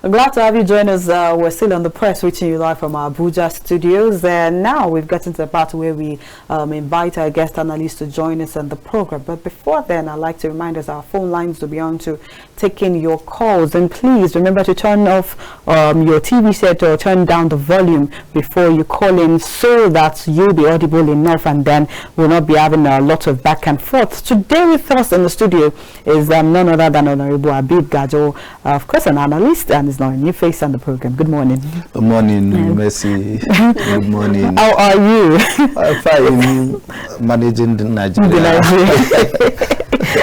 Glad to have you join us. We're still on the press, reaching you live from our Abuja studios. And now we've gotten to the part where we invite our guest analysts to join us on the program. But before then, I'd like to remind us our phone lines will be on to taking your calls. And please remember to turn off your TV set or turn down the volume before you call in, so that you'll be audible enough, and then we'll not be having a lot of back and forth. Today with us in the studio is none other than Honorable Habib Gajo, of course an analyst, and is now a new face on the program. Good morning. Good morning, Mercy. Good morning. How are you? I'm fine, managing the Nigeria.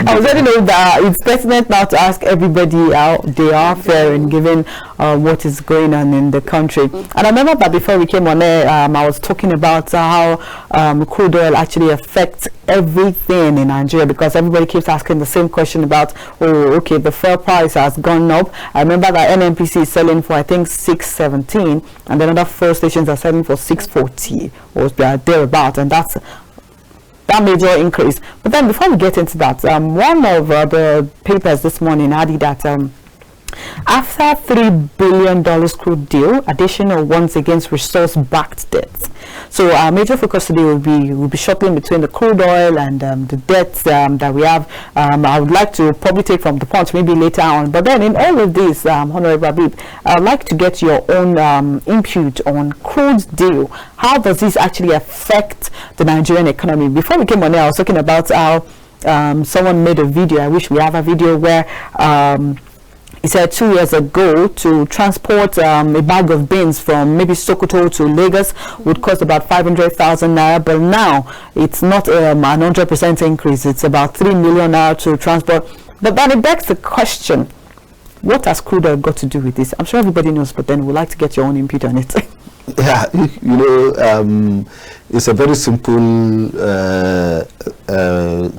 I was already know that it's pertinent now to ask everybody how they are faring given what is going on in the country. And I remember that before we came on air, I was talking about how crude oil actually affects everything in Nigeria, because everybody keeps asking the same question about, oh, okay, the fuel price has gone up. I remember that NNPC is selling for, I think, 617, and then other fuel stations are selling for 640 or thereabout, and that's that major increase. But then before we get into that, one of the papers this morning added that after $3 billion crude deal, additional ones against resource-backed debts. So our major focus today will be shuttling between the crude oil and the debts that we have. I would like to probably take from the point maybe later on. But then in all of this, Honorable Habib, I'd like to get your own input on crude deal. How does this actually affect the Nigerian economy? Before we came on air, I was talking about how someone made a video. I wish we have a video where he said 2 years ago to transport a bag of beans from maybe Sokoto to Lagos would cost about 500,000 naira, but now it's not a 100% increase. It's about 3 million naira to transport. But then it begs the question, what has crude oil got to do with this? I'm sure everybody knows, but then we'd like to get your own input on it. Yeah, you know, it's a very simple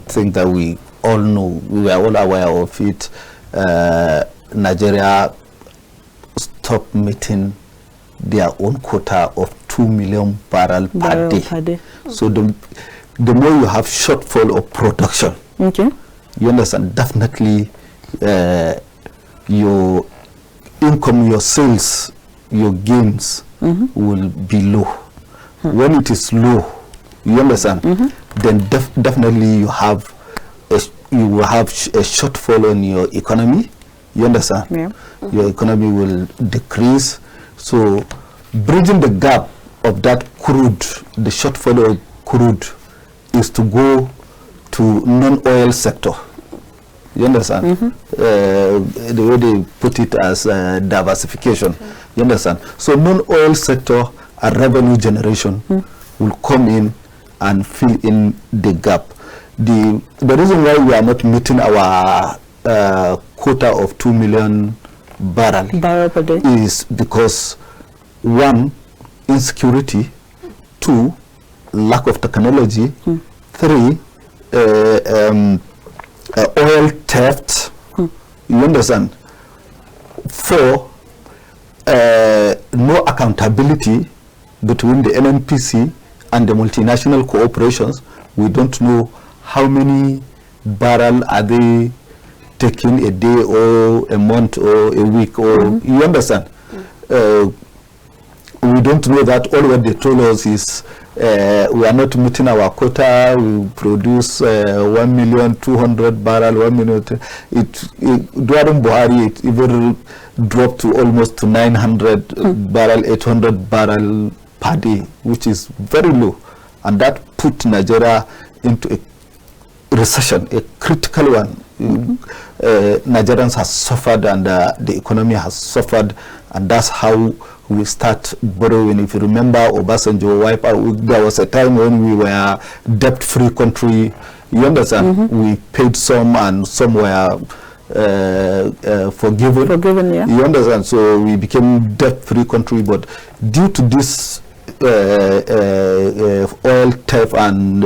thing that we all know. We are all aware of it. Nigeria stopped meeting their own quota of 2 million barrels per day. So the more you have shortfall of production, okay, you understand, definitely your income, your sales, your gains will be low. When it is low, you understand, then definitely you will have a shortfall on your economy. You understand? Yeah. Your economy will decrease. So bridging the gap of that crude, the shortfall of crude, is to go to non-oil sector. You understand? The way they put it as diversification. You understand? So non-oil sector and revenue generation will come in and fill in the gap. The reason why we are not meeting our quota of 2 million barrel per day is because, one, insecurity, two, lack of technology, three, oil theft, you understand, four, no accountability between the NNPC and the multinational corporations. We don't know how many barrel are they taking a day or a month or a week, or you understand. We don't know that. All what they told us is we are not meeting our quota. We produce 1,200,000 barrel, 1 million. During Buhari, it even dropped to almost to 900 barrel, 800 barrel per day, which is very low, and that put Nigeria into a recession, a critical one. Nigerians have suffered, and the economy has suffered, and that's how we start borrowing. If you remember, Obasanjo wiped out. There was a time when we were debt-free country. You understand? We paid some, and some were forgiven. Yeah. You understand? So we became debt-free country, but due to this oil theft and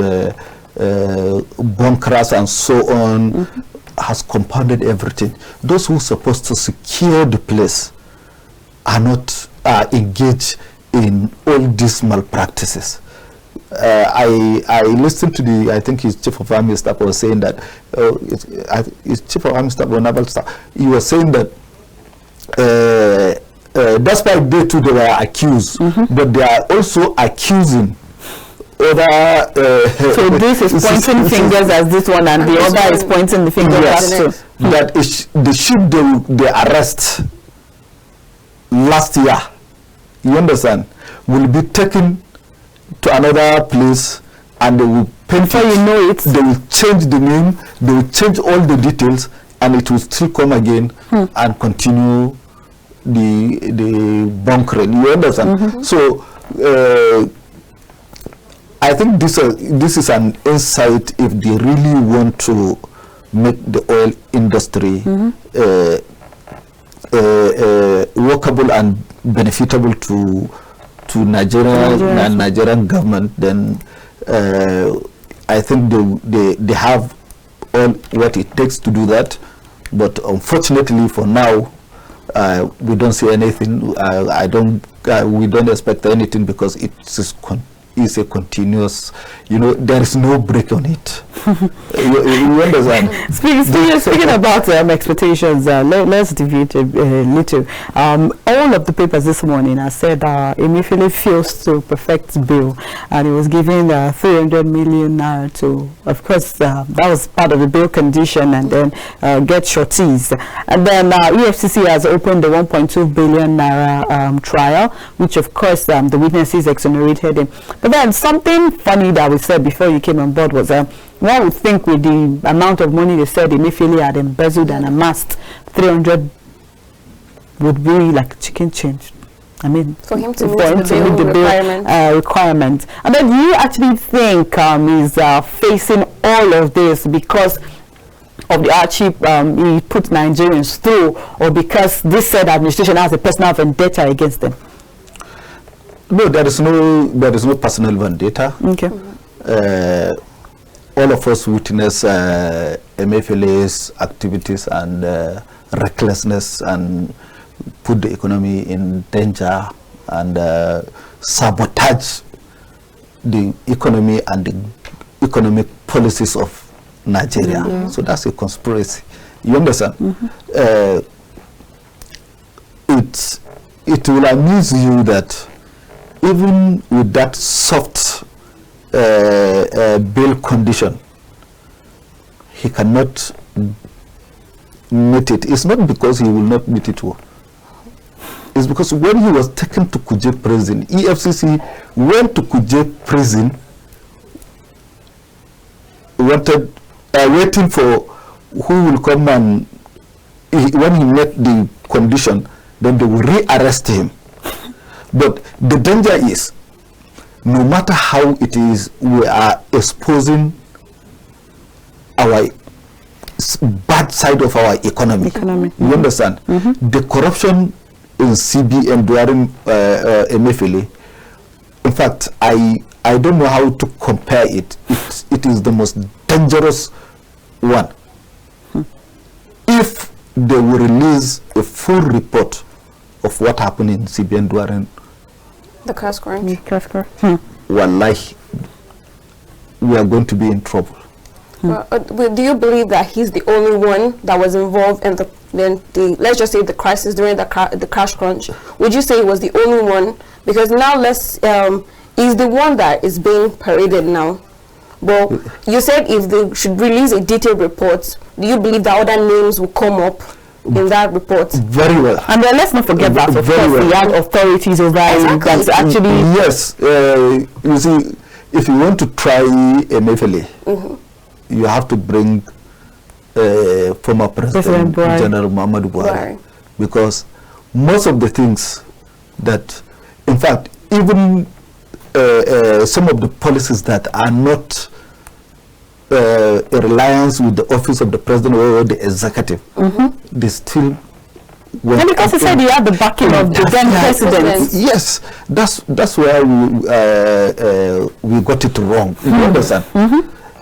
bunkers and so on, has compounded everything. Those who are supposed to secure the place are not engaged in all these malpractices. I listened to I think his chief of army staff was saying that, his chief of army staff or naval staff, he was saying that despite they too they were accused, but they are also accusing other. So this is pointing fingers as this one, and the other is pointing the finger at too. That is the ship they arrest last year, you understand, will be taken to another place, and they will paint before you know it, they will change the name, they will change all the details, and it will still come again and continue the bunkering. You understand? So I think this is an insight if they really want to make the oil industry workable and benefitable to Nigeria and Nigerian government. Then I think they have all what it takes to do that. But unfortunately, for now, we don't see anything. We don't expect anything because it's a continuous. There is no break on it. you understand? Speaking about expectations, let's deviate a little. All of the papers this morning have said Emefiele fails to perfect bill, and he was given 300 million naira to, of course, that was part of the bill condition, and then get shorties. And then EFCC has opened the 1.2 billion naira trial, which of course the witnesses exonerated him. But then something funny that we said before you came on board was one would think with the amount of money they said Emefiele had embezzled and amassed, 300 would be like chicken change. I mean, for him to meet the bill requirement. And then you actually think he's facing all of this because of the hardship he put Nigerians through, or because this said administration has a personal vendetta against them? No, there is no personal vendetta. Okay. All of us witness Emefiele's activities and recklessness, and put the economy in danger, and sabotage the economy and the economic policies of Nigeria. So that's a conspiracy. You understand? It will amuse you that even with that soft bill condition, he cannot meet it. It's not because he will not meet it. It's because when he was taken to Kuje prison, EFCC went to Kuje prison, waiting for who will come, and when he met the condition, then they will re-arrest him. But the danger is, no matter how it is, we are exposing our bad side of our economy. You understand? The corruption in CBN during Emefiele, in fact, I don't know how to compare it. It is the most dangerous one. If they will release a full report of what happened in CBN during the cash crunch, wallahi, we are going to be in trouble. Do you believe that he's the only one that was involved in the let's just say the crisis during the cash crunch? Would you say he was the only one? Because now he's the one that is being paraded now. But you said if they should release a detailed report, do you believe that other names will come up in that report? Very well. And then let's not forget that, of course, we have authorities over that's actually... Yes. You see, if you want to try Emefiele, you have to bring former President General Muhammadu Buhari. Because most of the things that, in fact, even some of the policies that are not a reliance with the office of the president or the executive, they still... And because he said he had the backing of the then president. Yes, that's where we got it wrong. You understand?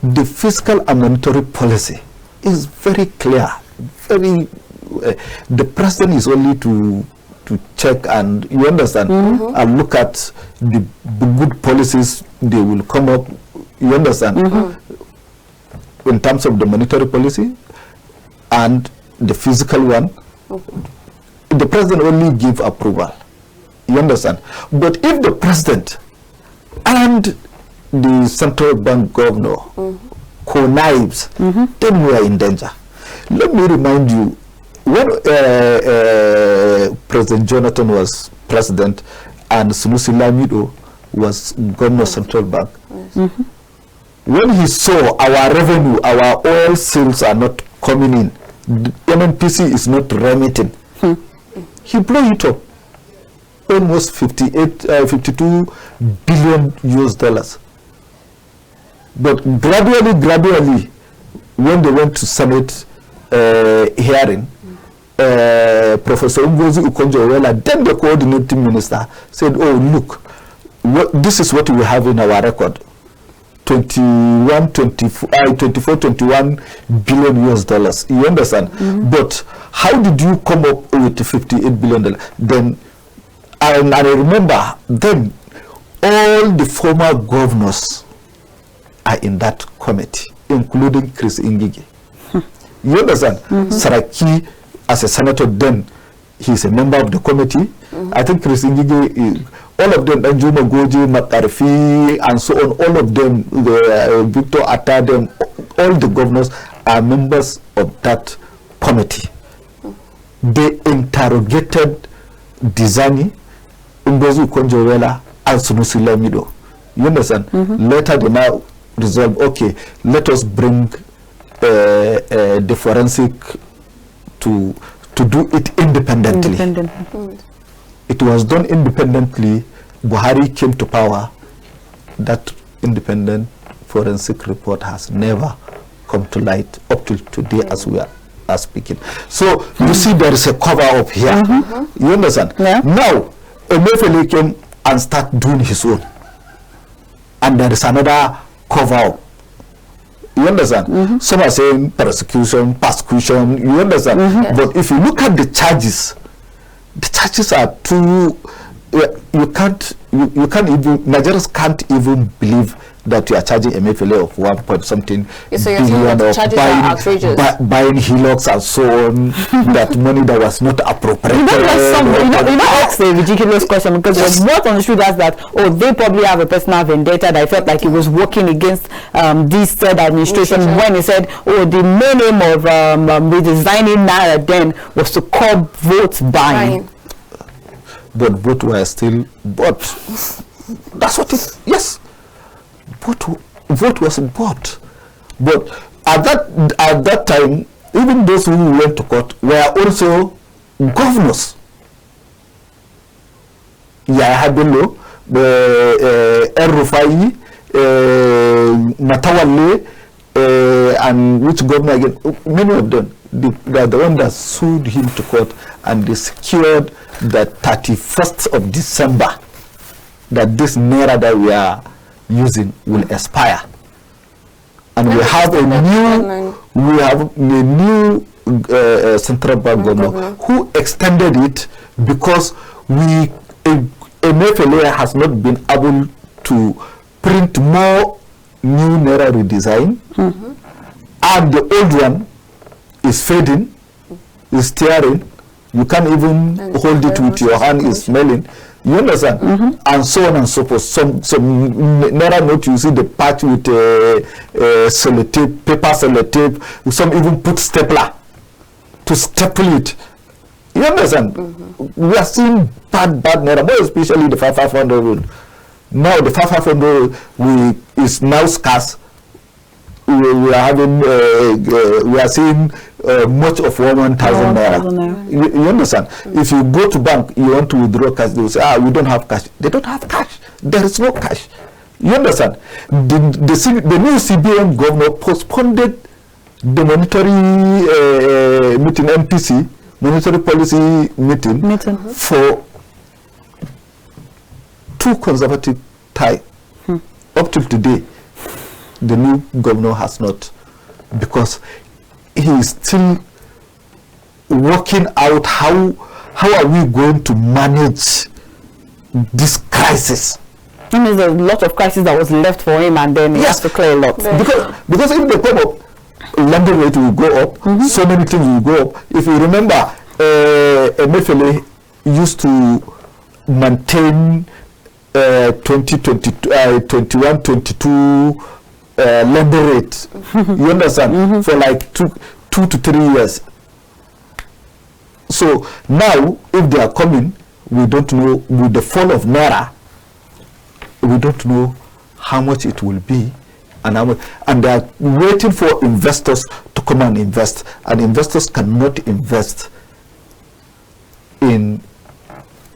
The fiscal and monetary policy is very clear. The president is only to check and, you understand, and look at the good policies they will come up, you understand, in terms of the monetary policy and the fiscal one. the president only give approval. You understand? But if the president and the central bank governor connives, then we are in danger. Let me remind you, when President Jonathan was president and Sunusi Lamido was governor of central bank, when he saw our revenue, our oil sales are not coming in, the MNPC is not remitting, he blew it up. Almost 52 billion US dollars. But gradually, when they went to Senate hearing, Professor Ngozi Ukonjo-Iweala, then the coordinating minister, said, oh, look, this is what we have in our record. 24, 21 billion US dollars. You understand? But how did you come up with 58 billion dollars? Then, and I remember then all the former governors are in that committee, including Chris Ngige. You understand? Saraki, as a senator then, he's a member of the committee. I think Chris Ngige, all of them, Anjuma Goji, Makarfi, and so on, all of them, Victor Atta, them, all the governors are members of that committee. They interrogated Dizani, Ngozi Ukonjo-Iweala, and Sunusi Lamido. You understand? Later they now resolve, okay, let us bring the forensic to do it independently. It was done independently. Buhari came to power. That independent forensic report has never come to light up till today as we are speaking. So you see there is a cover up here. You understand? Yeah. Now Emefiele came and start doing his own, and there is another cover up. You understand? Some are saying persecution. You understand? Yes. But if you look at the charges are too. You can't even, Nigerians can't even believe that you are charging Emefiele of 1 point something So you're saying billion that the of charges are outrageous. buying hillocks and so on, that money that was not appropriate. You know, ask a ridiculous question, because there's what on the street as that, oh, they probably have a personal vendetta that I felt like he was working against this third administration when he said, oh, the main aim of redesigning Naira then was to curb vote buying. But vote were still bought. That's what it, yes. Vote was bought. But at that time, even those who went to court were also governors. Yahya Bello, El-Rufai, Matawale, and which governor again? Many of them, they are the ones that sued him to court, and they secured that 31st of December that this Naira that we are using will expire, and we have a new central bank governor who extended it because Emefiele has not been able to print more new Naira redesign, and the old one is fading, is tearing. You can't even hold it with your hand, it's smelling. You understand? And so on and so forth. Some Naira note, you see the patch with sellotape, paper sellotape. Some even put stapler to staple it. You understand? We are seeing bad Naira, more especially the 500. Now the 500 is now scarce. We are having, we are seeing much of 1,000 Naira. You understand? If you go to bank, you want to withdraw cash, they will say, we don't have cash. They don't have cash. There is no cash. You understand? The new CBN governor postponed the monetary meeting, MPC, monetary policy meeting for 2 consecutive times. Up till today, the new governor has not, because he is still working out how are we going to manage this crisis. I mean, there's a lot of crisis that was left for him, and then he has to clear a lot. Because if they come up, London rate will go up, so many things will go up. If you remember, Emefiele used to maintain 21, 22 lending rate. You understand? For like two to 3 years. So now, if they are coming, we don't know, with the fall of Naira, we don't know how much it will be, and they are waiting for investors to come and invest, and investors cannot invest in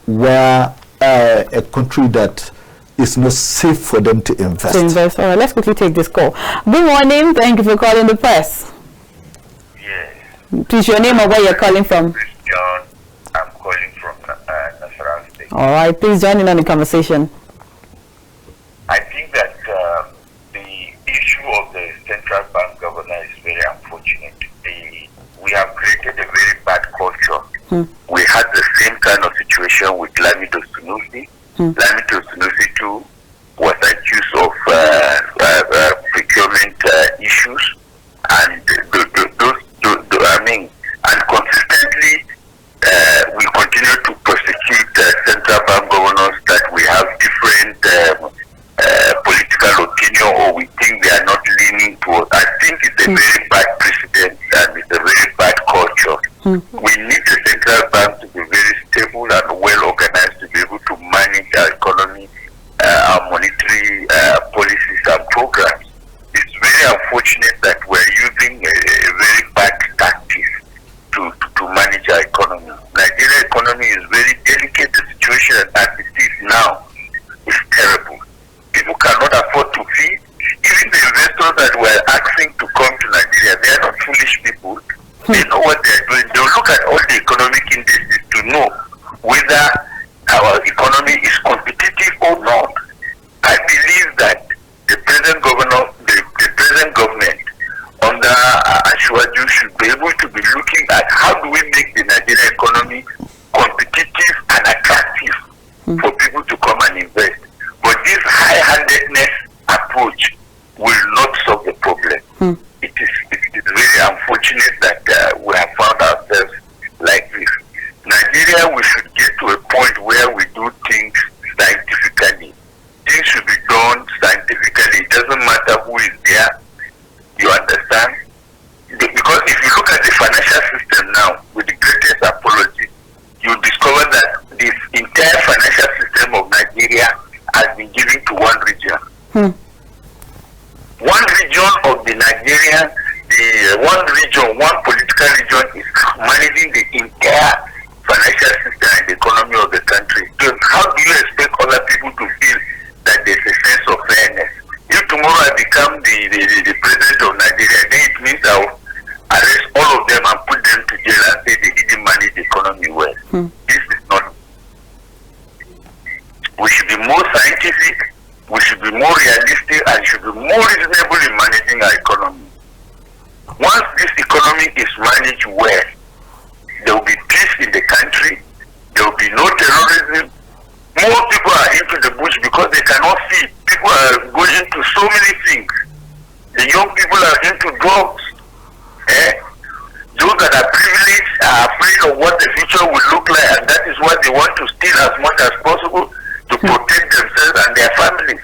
where a country that is not safe for them to invest. All right, let's quickly take this call. Good morning. Thank you for calling the press. Yes. Please, your name and where you're calling from. John, I'm calling from Nasarawa State. All right, please join in on the conversation. I think that the issue of the central bank governor is very unfortunate. We have created a very bad culture. We had the same kind of situation with Lamido Sunusi. Lamido Sunusi too was accused of procurement issues, and and consistently we continue to prosecute central bank governors that we have different political opinion, or we think they are not leaning towards. I think it's a very bad precedent, and it's a very bad culture. We need the central bank to be very stable and well organized to be able to manage our economy, our monetary policies and programs. It's very unfortunate that we're using a very bad tactic to manage our economy. Nigerian economy is very delicate. The situation as it is now is terrible. People cannot afford to feed. Even the investors that were asking to come to Nigeria, they are not foolish people. They know what they're doing. They'll look at all the economic indices to know whether our economy is competitive or not. I believe that the present governor, the present government under Airiohuodion should be able to be looking at how do we make the Nigerian economy competitive and attractive for people to come and invest. But this high-handedness approach will not solve the problem. It is very unfortunate that we have found ourselves like this. Nigeria, we should get to a point where we do things scientifically. Things should be done scientifically. It doesn't matter who is there. You understand? Because if you look at the financial system now, with the greatest apology, you discover that this entire financial system of Nigeria has been given to one region. One region of the Nigeria, one political region is managing the entire financial system and the economy of the country. So how do you expect other people to feel that there's a sense of fairness? If tomorrow I become the president of Nigeria, then it means I'll arrest all of them and put them to jail and say they didn't manage the economy well. This is not. We should be more scientific, we should be more realistic, and should be more reasonable in managing our economy. Once this economy is managed well, there will be peace in the country, there will be no terrorism. More people are into the bush because they cannot see. People are going into so many things. The young people are into drugs. Those that are privileged are afraid of what the future will look like, and that is why they want to steal as much as possible to protect themselves and their families.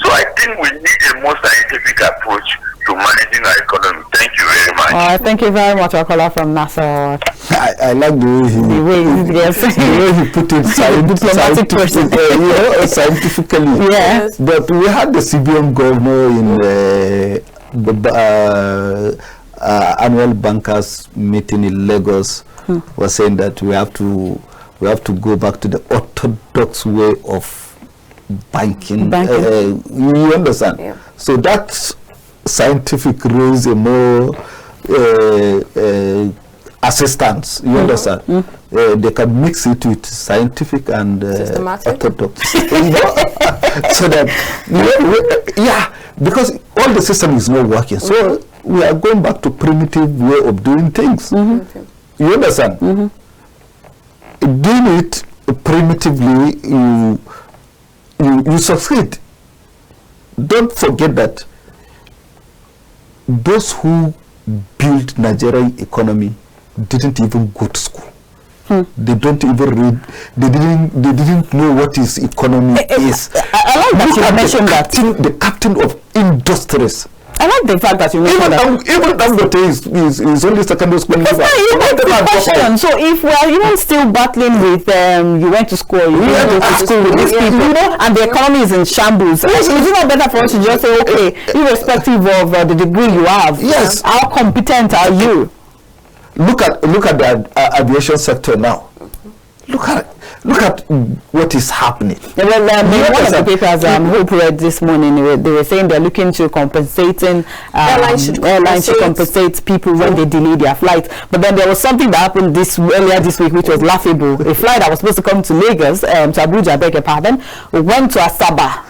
So I think we need a more scientific approach to managing our economy. Thank you very much. Thank you very much, Akola from Nasarawa. I like the way he put it scientifically. Yes. But we had the CBN governor in the annual bankers meeting in Lagos was saying that we have to go back to the orthodox way of banking. You understand? Yeah. So that scientific raise a more assistance. You understand? They can mix it with scientific and orthodox. So that because all the system is not working. So we are going back to primitive way of doing things. You understand? Doing it primitively, you succeed. Don't forget that those who built Nigerian economy didn't even go to school. They don't even read. They didn't know what is economy is. I like that you mentioned that. The captain of industries. I like the fact that you mentioned that. Even Dangote is only secondary school. Question. So if we are even still battling with you went to school, you went to school with these people, and the economy is in shambles. Is it not better for us to just say, okay, irrespective of the degree you have, yes, how competent are you? Look at the aviation sector now. Look at what is happening. Yeah, well, one of the papers Hope read this morning, they were saying they're looking to compensating airlines to compensate people when they delay their flight. But then there was something that happened earlier this week, which was laughable. A flight that was supposed to come to Lagos, to Abuja, beg your pardon, went to Asaba.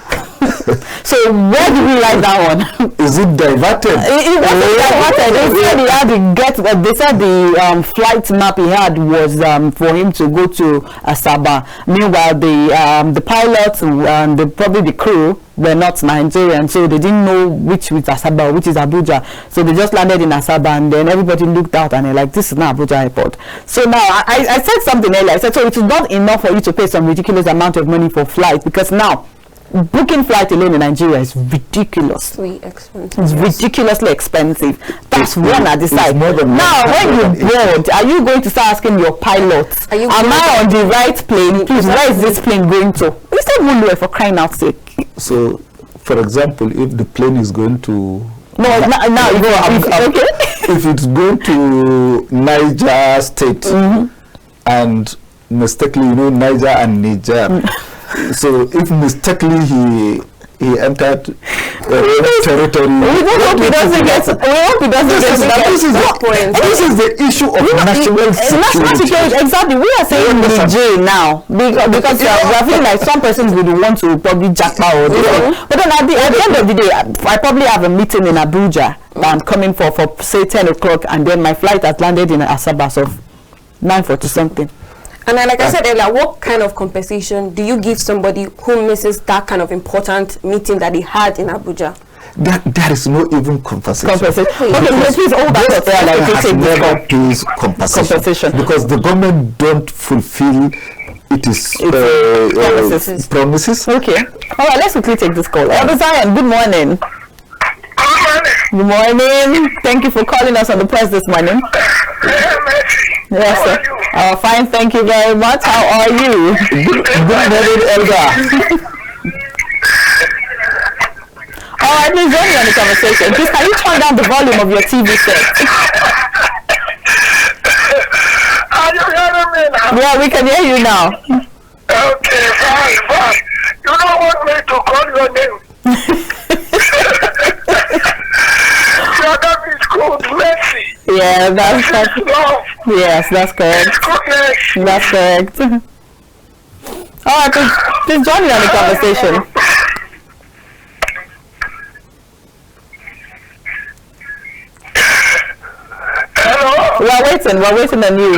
So where do we like that one? Is it diverted? It wasn't diverted. They said the flight map he had was for him to go to Asaba. Meanwhile, the pilots and probably the crew were not Nigerian, so they didn't know which is Asaba, which is Abuja. So they just landed in Asaba, and then everybody looked out and they're like, this is not Abuja airport. So now I said something earlier. I said, so it is not enough for you to pay some ridiculous amount of money for flight, because now booking flight alone in Nigeria is ridiculously expensive. It's ridiculously expensive. That's one I decide. Now, when you board, are you going to start asking your pilots, am I on the right plane? Please, where is this plane going to? You said Mulwe, for crying out sake. So, for example, if the plane is going to if it's going to Niger State and mistakenly, Niger and Niger. So if mistakenly he entered territory, we hope he doesn't get this is the issue of national security. Exactly. We are saying Niger now because we are feeling like some persons would want to probably jackpot or this. But then at the end of the day, I probably have a meeting in Abuja that I'm coming for say 10 o'clock, and then my flight has landed in Asaba of 9:40 something. And then, like I said earlier, what kind of compensation do you give somebody who misses that kind of important meeting that he had in Abuja? There is no even compensation. Okay, please hold that compensation because the government don't fulfill its promises. Okay. All right, let's quickly take this call. Zion, good morning. Good morning. Thank you for calling us on the press this morning. Yes, sir. Fine, thank you very much. How are you? Good morning, Elga. All right, please join me on the conversation. Please, can you turn down the volume of your TV set? Are you hearing me now? Yeah, we can hear you now. Okay, fine. You don't want me to call your name. Your name is called Mercy. Yeah, that's correct. Yes, that's correct. That's correct. All right, please join me on the conversation. Hello? We're waiting on you.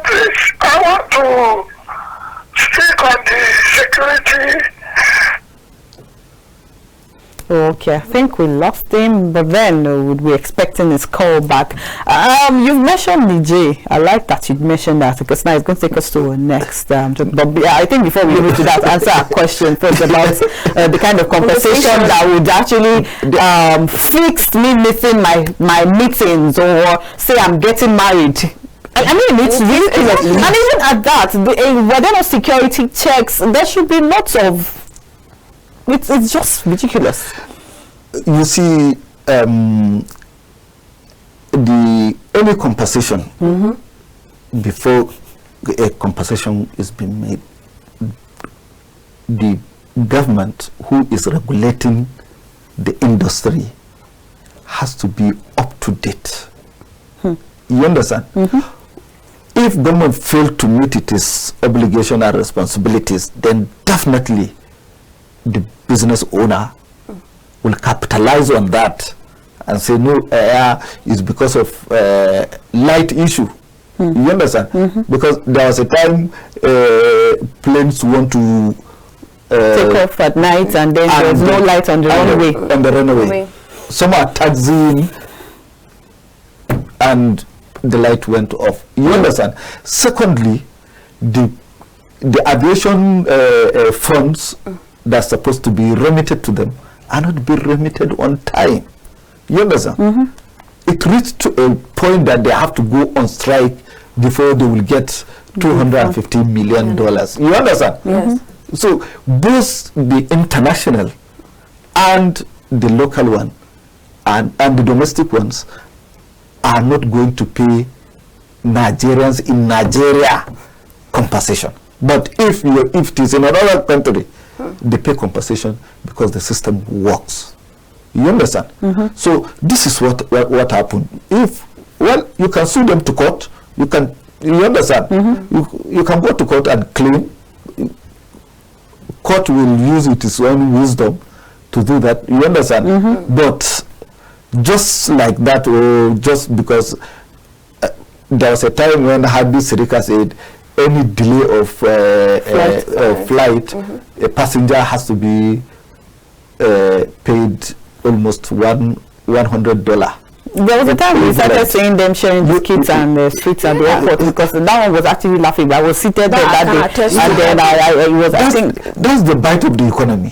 Please, I want to speak on the security. Okay, I think we lost him, but then would be expecting his call back. You've mentioned Niger. I like that you mentioned that, because now it's going to take us to next. But I think before we move to that, answer our question first about the kind of compensation that would actually fix me missing my meetings, or say I'm getting married. I mean, it's ridiculous. And even at that, were there no security checks? There should be lots of. It's just ridiculous. You see, the any compensation before a compensation is being made, the government who is regulating the industry has to be up to date. You understand? If government failed to meet its obligation and responsibilities, then definitely the business owner will capitalize on that and say, no, it's because of light issue. You understand? Because there was a time planes want to take off at night, and then there's no light on the runway. Some are taxiing, and the light went off. You understand? Secondly, the aviation funds that's supposed to be remitted to them are not being remitted on time. You understand? It reached to a point that they have to go on strike before they will get $250 million. You understand? Yes. So both the international and the local one and the domestic ones are not going to pay Nigerians in Nigeria compensation. But if it is in another country, they pay compensation because the system works. You understand? So this is what happened. You can sue them to court. You understand? You can go to court and claim. Court will use its own wisdom to do that. You understand? But just like that, or just because there was a time when Habib said any delay of flight, a passenger has to be paid almost $100. There was a time we started seeing them sharing biscuits and sweets at the airport, because that one was actually laughing. I was seated there that day, and then I was, I think that's the bite of the economy.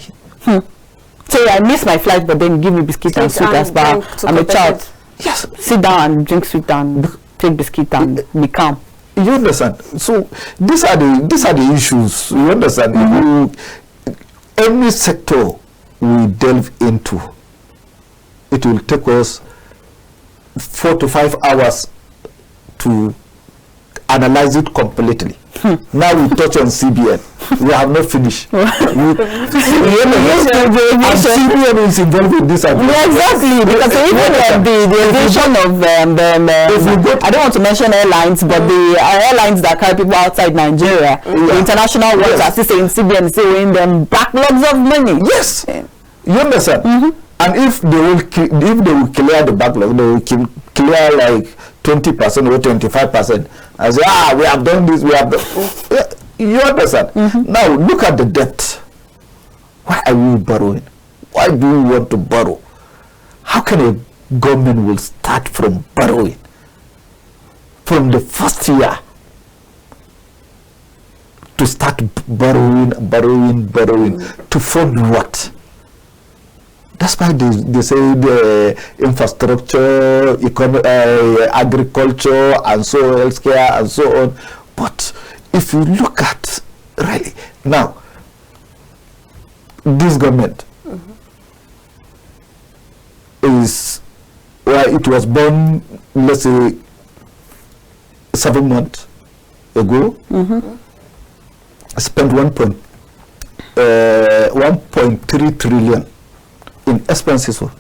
So I missed my flight, but then give me biscuit and sweet as well. I'm a child. Yes. Sit down and drink sweet and take biscuit and be calm. You understand? So these are the issues. You understand? Every sector we delve into, it will take us 4 to 5 hours to analyze it completely. Now we touch on CBN. We have not finished. And CBN is involved in this. Exactly, because even the aviation of I don't want to mention airlines, but the airlines that carry people outside Nigeria, the international ones are still saying CBN is still in them backlogs of money. Yes, you understand. And if they will clear the backlog, they will clear like 20% or 25%. I say, we have done this, we have done. You understand? Now look at the debt. Why are we borrowing? Why do we want to borrow? How can a government will start from borrowing? From the first year to start borrowing, to fund what? That's why they say the infrastructure, agriculture, and so healthcare, and so on. But if you look at really now, this government is, well, it was born, let's say, 7 months ago. Spent 1.3 trillion in expenses of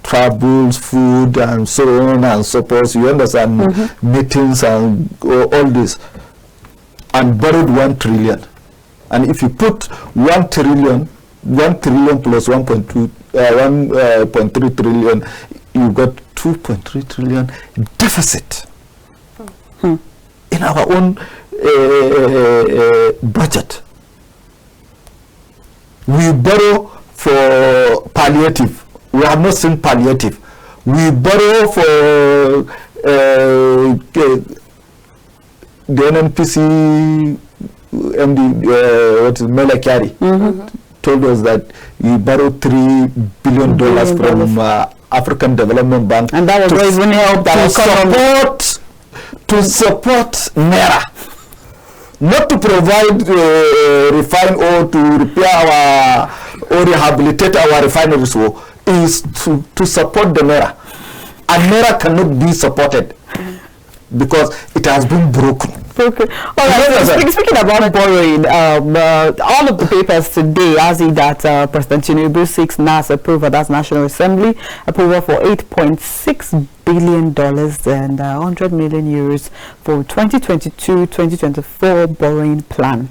travels, food, and so on and so forth. You understand? Meetings and all this, and borrowed 1 trillion. And if you put 1 trillion plus 1.3 trillion, you got 2.3 trillion deficit in our own budget. We borrow for palliative. We have not seen palliative. We borrow for the NNPC MD, Melakari, told us that we borrowed $3 billion from African Development Bank, and that was even help to support Naira. Not to provide refine or to repair or rehabilitate our refineries, is to support the Naira. And Naira cannot be supported because it has been broken. Okay. All right. Speaking about borrowing, all of the papers today has it that President Tinubu seeks NAS approval, that's National Assembly approval for $8.6 billion and 100 million euros for 2022-2024 borrowing plan.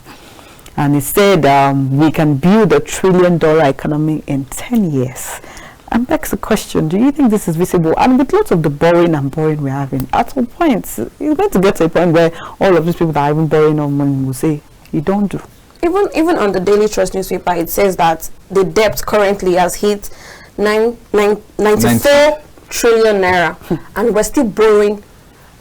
And he said we can build $1 trillion economy in 10 years. And begs the question, do you think this is visible? And with lots of the borrowing we're having, at some point, it's going to get to a point where all of these people that are even borrowing on money will say, you don't do. Even on the Daily Trust newspaper, it says that the debt currently has hit 94 trillion naira, and we're still borrowing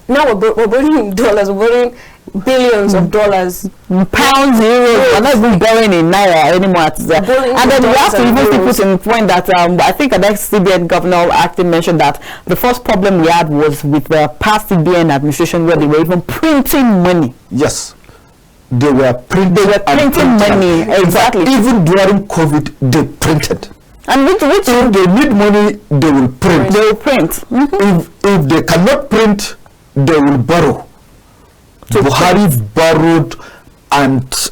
now we're borrowing in dollars, we're borrowing billions of dollars, pounds, euros. We're not even borrowing in naira anymore. And then we have to even put in point that I think the next CBN governor acting mentioned that the first problem we had was with the past CBN administration, where they were even printing money. Yes, they were printing money. Exactly. Even during COVID, they printed. And which if they need money, they will print. They will print. If they cannot print, they will borrow. Buhari borrowed and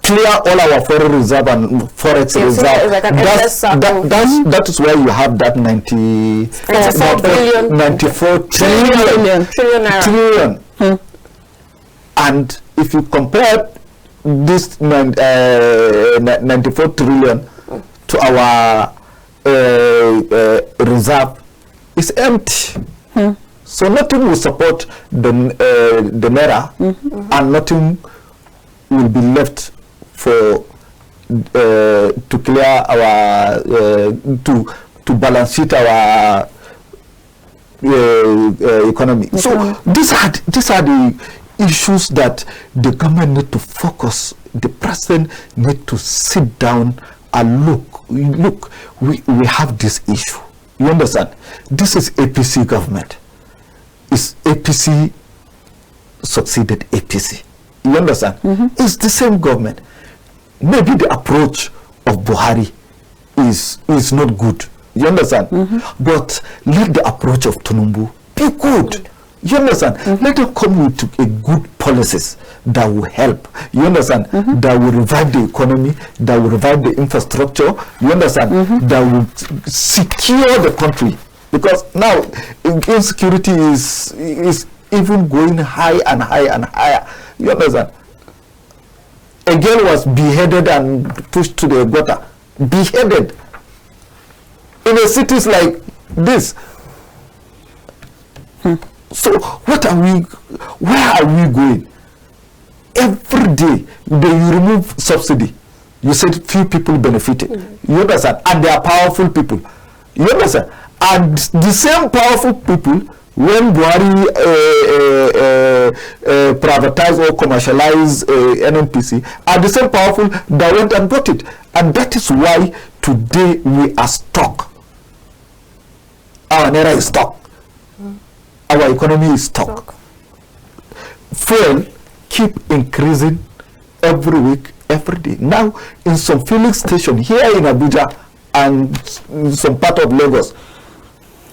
clear all our foreign reserve and forex reserve. Like that is why you have that 94 trillion. And if you compare this 94 trillion to our reserve, it's empty. So nothing will support the naira, and nothing will be left for to clear our to balance sheet our economy. So these are the issues that the government need to focus. The president need to sit down and look. We have this issue. You understand? This is APC government. Is APC succeeded APC? You understand? It's the same government. Maybe the approach of Buhari is not good. You understand? But let the approach of Tinubu be good. You understand? Let them come with a good policies that will help. You understand? That will revive the economy, that will revive the infrastructure. You understand? That will secure the country. Because now insecurity is even going high and higher. You understand? A girl was beheaded and pushed to the gutter. Beheaded. In a cities like this. So where are we going? Every day they remove subsidy. You said few people benefited. You understand? And they are powerful people. You understand? And the same powerful people, when Buhari privatized or commercialized NNPC, are the same powerful that went and bought it. And that is why today we are stuck. Our naira is stuck. Our economy is stuck. Fuel keep increasing every week, every day. Now, in some filling station here in Abuja and in some part of Lagos,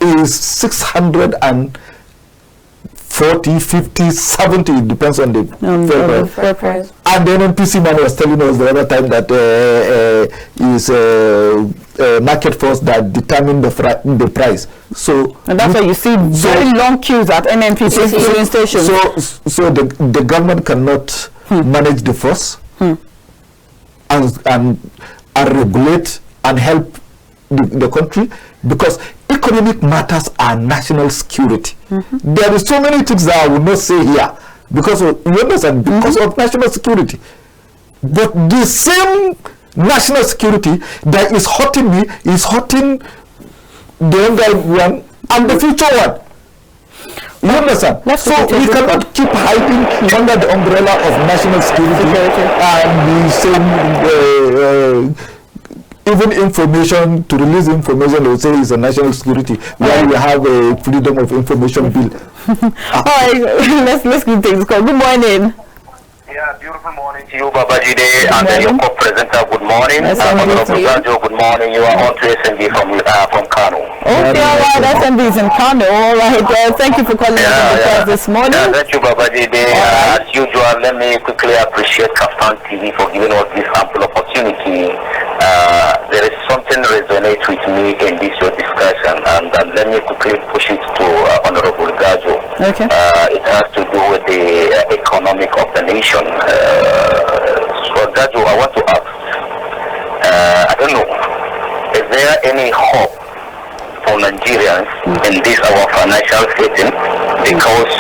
is 640, 50, 70, it depends on the fuel price. And the NNPC man was telling us the other time that is market force that determine the price. So and that's why you see very long queues at NNPC filling stations. So the government cannot manage the force and regulate and help the country, because economic matters are national security. There is so many things that I will not say here because of, you understand, because of national security. But the same national security that is hurting me is hurting the younger one and the future one. You understand? So we cannot keep hiding under the umbrella of national security and the same even information, to release information, they will say it's a national security, while we have a freedom of information bill. All right, let's keep things going. Good morning. Yeah, beautiful morning to you, Babajide, and then your co-presenter. Good morning. Gajo, good morning. You are on to SMB from Kano. Okay, all right. SMB is in Kano. All right. Thank you for calling us this morning. Yeah, thank you, Babajide. As usual, let me quickly appreciate KAFTAN TV for giving us this ample opportunity. There is something resonates with me in this your discussion, and let me quickly push it to Honorable Gajo. Okay. It has to do with the economic of the nation. So Gajo, I want to ask, I don't know, is there any hope for Nigerians in this our financial setting? Because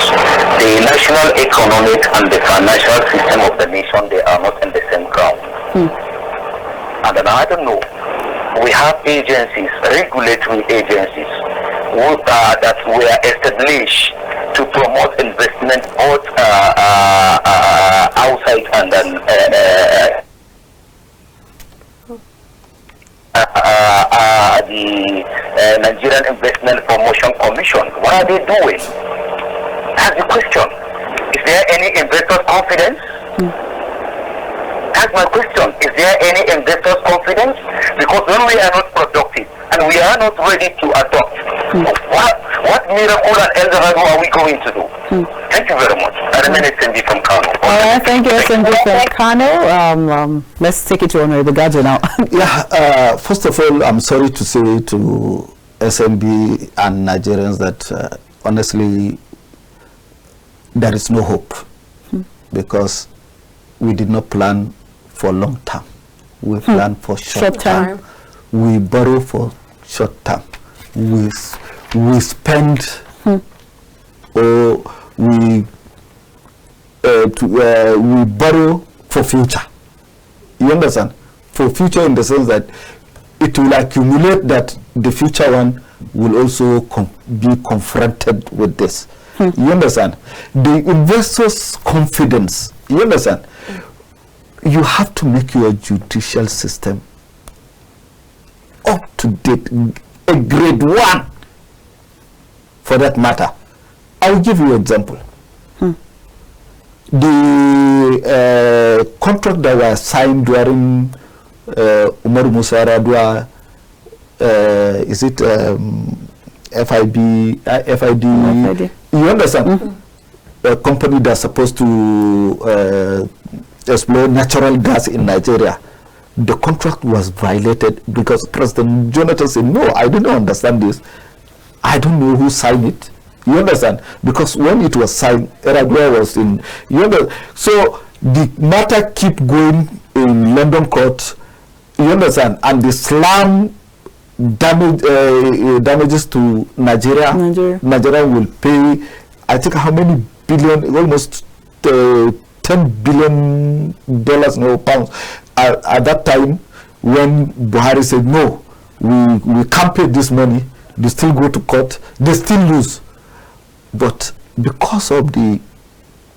the national economic and the financial system of the nation, they are not in the same ground. And then I don't know, we have agencies, regulatory agencies, that were established to promote investment both outside and then the Nigerian Investment Promotion Commission. What are they doing? That's the question. Is there any investor confidence? That's my question. Is there any investor confidence? Because when we are not productive and we are not ready to adopt, what miracle and Eldorado are we going to do? Thank you very much. I remain SMB from Kano. All right, thank you, SMB from Kano. Let's take it to Honorable Gajo now. Yeah, first of all, I'm sorry to say to SMB and Nigerians that honestly, there is no hope because we did not plan for long term. We plan for short term. We borrow for short term. We spend or we borrow for future. You understand? For future in the sense that it will accumulate that the future one will also be confronted with this. You understand? The investors' confidence, you understand? You have to make your judicial system up to date, a grade 1 for that matter. I'll give you an example. The contract that was signed during Umaru Musa Radwa, is it FID? You understand? A company that's supposed to explore natural gas in Nigeria. The contract was violated because President Jonathan said, no, I didn't understand this. I don't know who signed it. You understand? Because when it was signed, Eradua was in. You understand? So the matter keep going in London court. You understand? And the slum damages to Nigeria. Nigeria will pay, I think, how many billion? Almost $10 billion, no pounds. At that time, when Buhari said no, we can't pay this money, they still go to court, they still lose. But because of the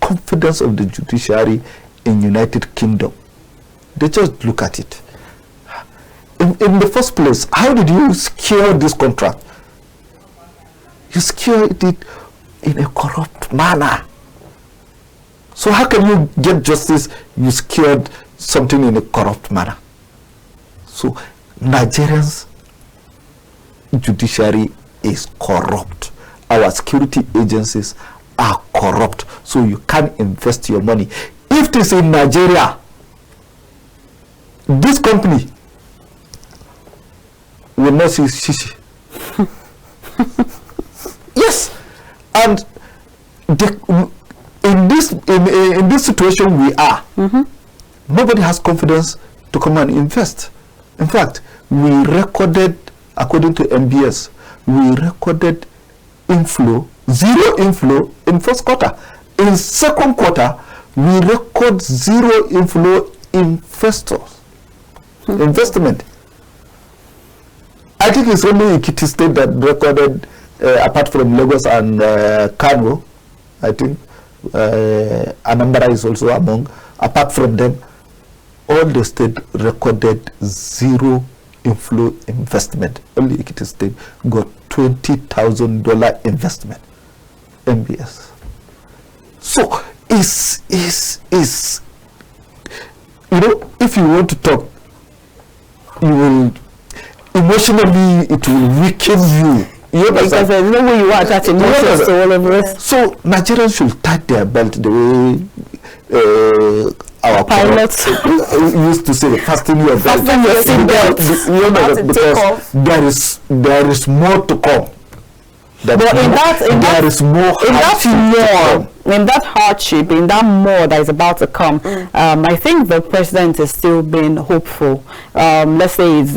confidence of the judiciary in United Kingdom, they just look at it. In the first place, how did you secure this contract? You secured it in a corrupt manner. So how can you get justice? You secured something in a corrupt manner. So Nigerians' judiciary is corrupt. Our security agencies are corrupt. So you can't invest your money. If it is in Nigeria, this company will not see shishi. Yes, and in this situation we are, nobody has confidence to come and invest. In fact, we recorded, according to MBS, we recorded zero inflow in first quarter. In second quarter, we record zero inflow investment. I think it's only Ekiti State that recorded, apart from Lagos and Kano, I think Anambra is also among. Apart from them, all the state recorded zero inflow investment. Only Ekiti State got $20,000 investment. MBS. So is you know, if you want to talk, you will emotionally, it will weaken you. You know, because there's no way you are attaching emotions to all of us. So Nigerians should tighten their belt the way our pilots used to say, fasten your belt. Fasten your seatbelt. Because there is more to come. But in that hardship, in that more that is about to come, I think the president is still being hopeful. Let's say he's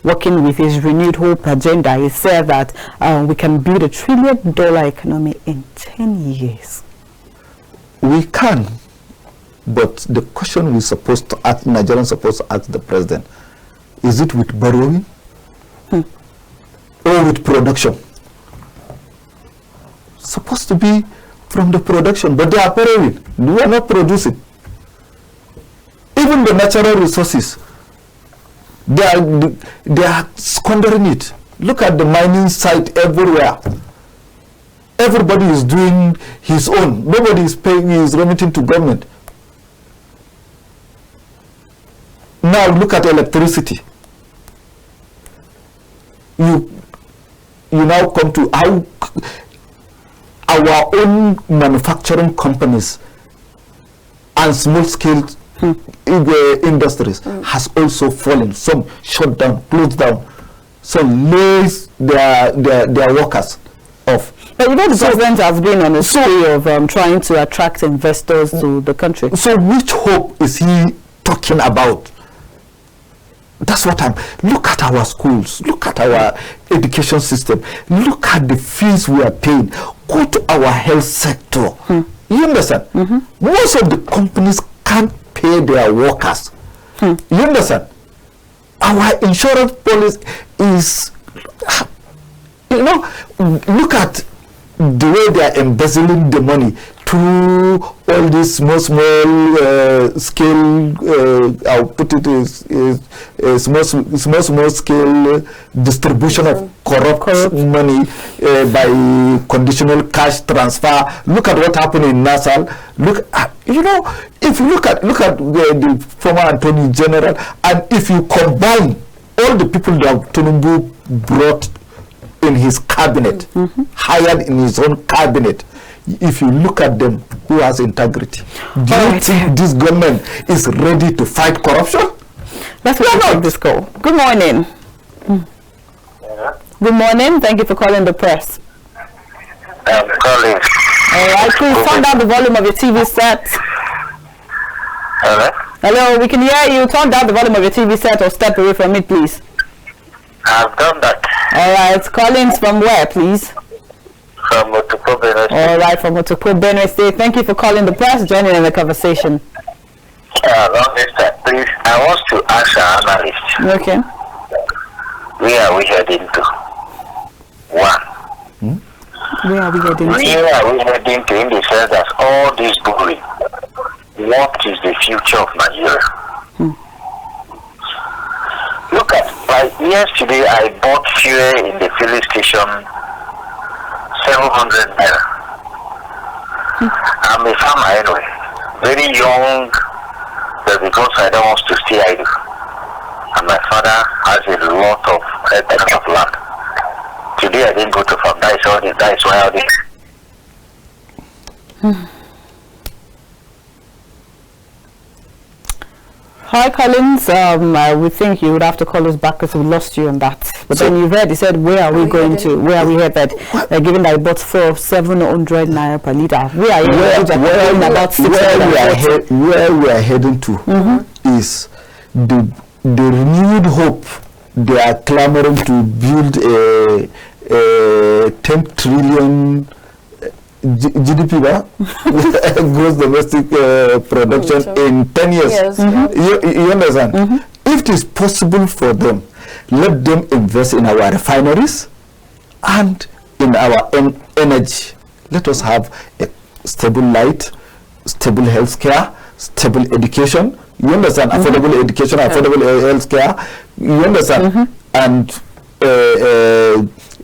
working with his renewed hope agenda. He said that we can build $1 trillion economy in 10 years. We can, but the question we're supposed to ask, Nigerians supposed to ask the president, is it with borrowing or with production? supposed to be from the production, but they are borrowing. We are not producing. Even the natural resources, they are squandering it. Look at the mining site everywhere. Everybody is doing his own. Nobody is paying, is remitting to government. Now look at electricity. You now come to how our own manufacturing companies and small-scale industries has also fallen. Some shut down, closed down. Some lays their workers off. But you know the president has been on a spree of trying to attract investors to the country. So which hope is he talking about? That's what look at our schools, look at our education system, look at the fees we are paying. Go to our health sector. You understand? Most of the companies can't pay their workers. You understand? Our insurance policy is, you know, look at the way they are embezzling the money through all these small scale, I'll put it as small scale distribution of corrupt money by conditional cash transfer. Look at what happened in Nassau. Look at, you know, if you look at the former Attorney General, and if you combine all the people that Tinubu brought in his cabinet, hired in his own cabinet, if you look at them, who has integrity? Do you think this government is ready to fight corruption? Let's take this call. Good morning. Good morning. Thank you for calling the press. I'm calling. All right, please turn down the volume of your TV set. Hello? Hello, we can hear you. Turn down the volume of your TV set or step away from it, please. I've done that. All right, callings from where, please? From Otukpo, Benue State. All right, from Otukpo, Benue State. Thank you for calling the press, joining in the conversation. Please, I want to ask our analyst. Okay. Where are we heading to? One. Where are we heading to? Where are we heading to in the sense that all this borrowing, what is the future of Nigeria? Look at, like yesterday I bought fuel in the filling station, 700 naira. I'm a farmer anyway, very young, but because I don't want to stay idle. And my father has a lot of hectares of land. Today I didn't go to farm, that is why I did. Hi, Collins. We think you would have to call us back because we lost you on that. But then you've heard, he said, where are we going to? Where are we headed? Given that I bought for 700 naira per litre. Where we are heading to is the renewed hope. They are clamoring to build a 10 trillion GDP, gross domestic production in 10 years. You understand? If it is possible for them, let them invest in our refineries and in our energy. Let us have a stable light, stable health care, stable education. You understand? Affordable education, affordable health care. You understand? And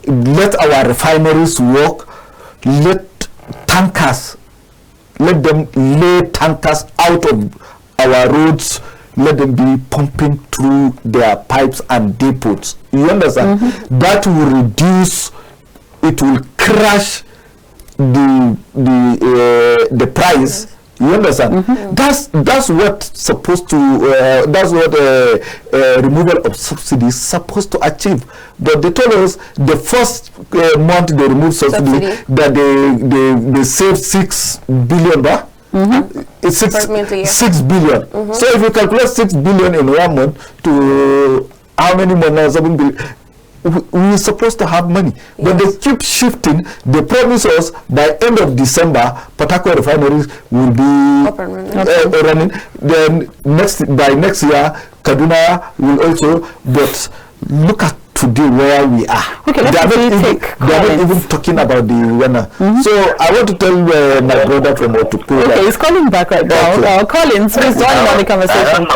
let our refineries work. Let tankers, let them lay tankers out of our roads. Let them be pumping through their pipes and depots. You understand? That will reduce, it will crash the price. You understand? That's what supposed to. That's what removal of subsidies supposed to achieve. But they told us the first month they removed subsidy that they saved 6 billion. It's 6 billion. So if you calculate 6 billion in 1 month to how many months? 7 billion. We're supposed to have money, but they keep shifting. They promise us by end of December, Port Harcourt refineries will be running. Then by next year, Kaduna will also. But look at today where we are. Okay, they are not even talking about the winner. So I want to tell my brother from Otuku. Okay, he's calling back right now. Okay. Collins, please join in on the conversation.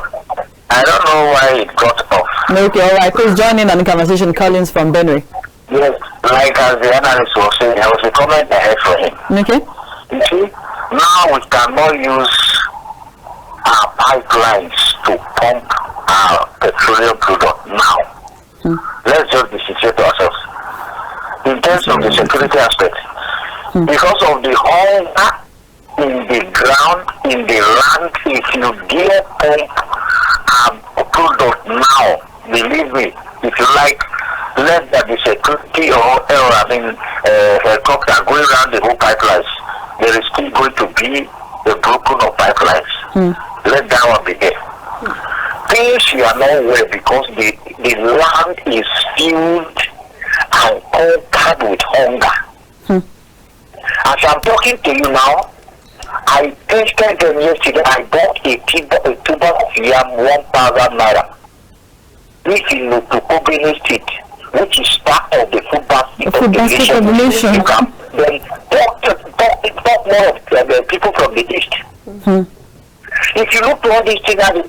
I don't know why it got off. Okay, all right. Please join in on the conversation. Collins from Benue. Yes, like as the analyst was saying, there was a comment I had for him. Okay. You see, now we cannot use our pipelines to pump our petroleum product now. Let's just be sincere to ourselves. In terms of the security aspect, because of the hunger in the ground, in the land, if you dare pump our product now, believe me, if you like, let there be security or helicopter going around the whole pipelines, there is still going to be a broken of pipelines. Let that one be there. Things you are not aware because the land is filled and conquered with hunger. As I'm talking to you now, I tasted them yesterday. I bought a tuber of yam 1,000 naira. This is Nukubini State, which is part of the food basket population. You can then talk more of the people from the east. If you look to all these things, the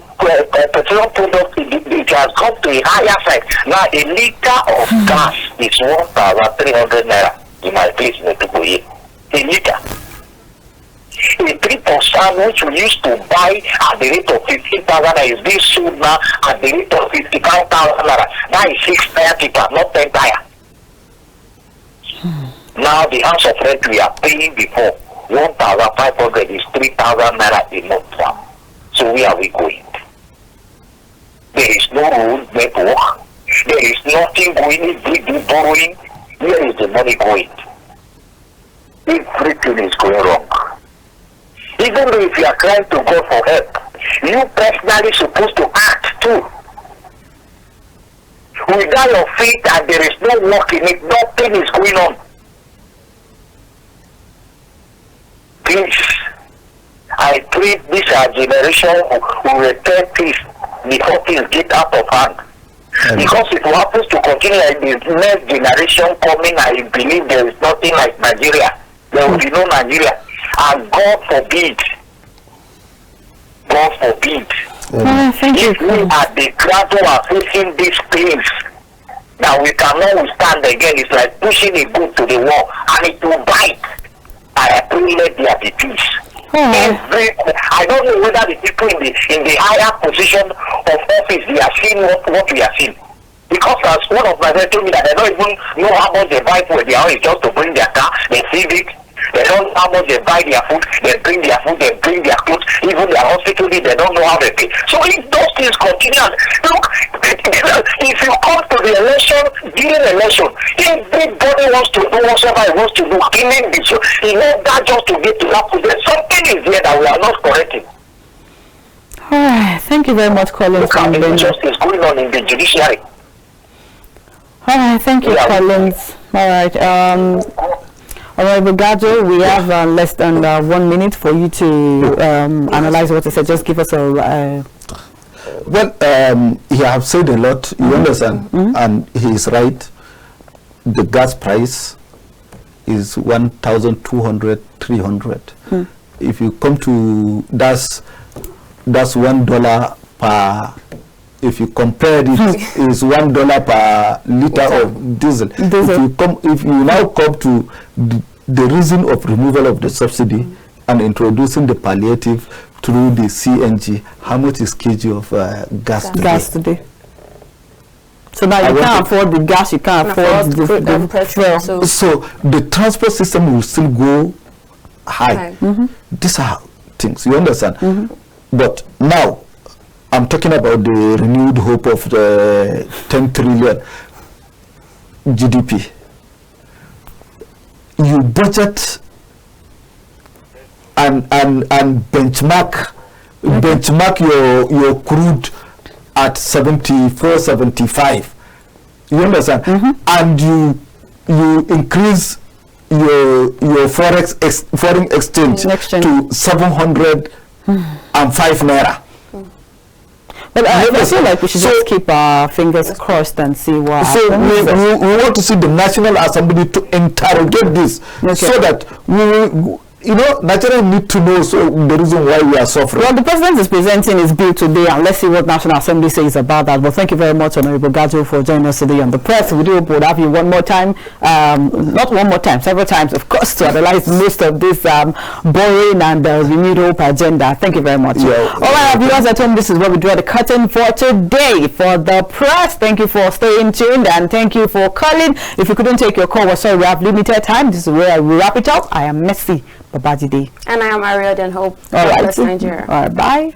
petroleum product, it has come to a higher side. Now, a liter of gas is 1,300 naira in my place in Etukoye. A liter. A 3% which we used to buy at the rate of 15,000 is being sold now at the rate of 55,000 naira. That is 6 tire tipa, not 10 tire. Now, the house of rent we are paying before 1,500 is 3,000 naira a month now. So where are we going? There is no road network. There is nothing going. If we do borrowing, where is the money going? Everything is going wrong. Even though if you are trying to go for help, you personally supposed to act too. Without your faith and there is no work in it, nothing is going on. Please, I pray this our generation will return peace before things get out of hand. Because if it happens to continue like the next generation coming, I believe there is nothing like Nigeria. There will be no Nigeria. And God forbid. God forbid. If we are the crowd who are facing these things, now we cannot withstand again. It's like pushing a goat to the wall and it will bite. I pray let there be peace. I don't know whether the people in the higher position of office they are seeing what we are seeing. Because as one of my friends told me that they don't even know how much they buy for their own, it's just to bring their car, they feed it. They don't know how much they buy their food, they bring their food, they bring their clothes, even their hospital, they don't know how they pay. So if those things continue, look, if you come to the election, during election, everybody wants to do whatever he wants to do, killing this, he knows that just to get to that position. Something is there that we are not correcting. Alright, thank you very much, Collins. Injustice going on in the judiciary. Alright, thank you, Collins. Alright, Honorable Gajo, we have less than 1 minute for you to analyze what he said. Just give us a... Well, he have said a lot, you understand, and he is right. The gas price is 1,200, 300. If you come to, that's $1 per... If you compare it, is $1 per liter of diesel. If you now come to the reason of removal of the subsidy and introducing the palliative through the CNG, how much is kg of gas today? So now you can't afford the gas, you can't afford the petrol. So the transport system will still go high. These are things, you understand? But now, I'm talking about the renewed hope of the 10 trillion GDP. You budget and benchmark your crude at 74, 75. You understand? And you increase your foreign exchange to 705 naira. But I feel like we should just keep our fingers crossed and see what so happens. we want to see the National Assembly to interrogate this, so that we will, you know, Nigerians need to know the reason why we are suffering. Well, the president is presenting his bill today, and let's see what National Assembly says about that. But thank you very much, Honorable Gajo, for joining us today on The Press. We do hope we'll have you one more time, not one more time, several times, of course, to analyze most of this boring and renewed hope agenda. Thank you very much. All right, viewers at home, this is where we draw the curtain for today for The Press. Thank you for staying tuned, and thank you for calling. If you couldn't take your call, we're sorry, we have limited time. This is where we wrap it up. I am Messi Babajide. And I am Airiohuodion Hope. All right. Nigeria. All right. Bye.